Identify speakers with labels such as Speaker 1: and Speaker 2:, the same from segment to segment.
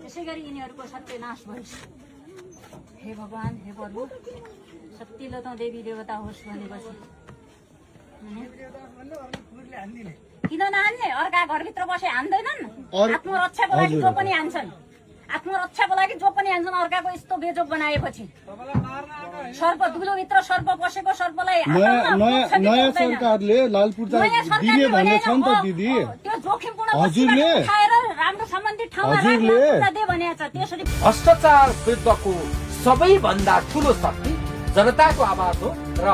Speaker 1: त्यसै गरी यिनीहरूको सत्यनाश होस्। हे भगवान, हे प्रभु, सत्य त देवी देवता होस् भनेपछि किन नहान्ने? अर्का घरभित्र बसे हान्दैनन्? आत्मरक्षाको लागि जो पनि हान्छन्, आत्मरक्षाको लागि जो पनि हान्छन्। अर्काको यस्तो बेजोग बनाएपछि सर्प धुलोभित्र सर्प पसेको सर्पलाई
Speaker 2: नयाँ सरकारले लालपुर्जा दिने भन्ने छ नि त दिदी।
Speaker 1: त्यो जोखिमपूर्ण उठाएर राम्रो सम्बन्धित ठाउँमा दे भनेको छ। त्यसरी
Speaker 3: भ्रष्टाचार विरुद्धको सबैभन्दा ठूलो शक्ति जनताको आवाज हो र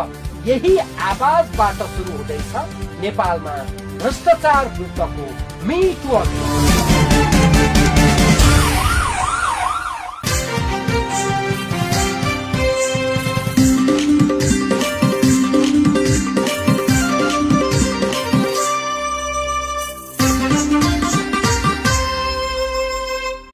Speaker 3: यही आवाजबाट सुरु हुँदैछ नेपालमा भ्रष्टाचार विरुद्धको मी टू अभियान।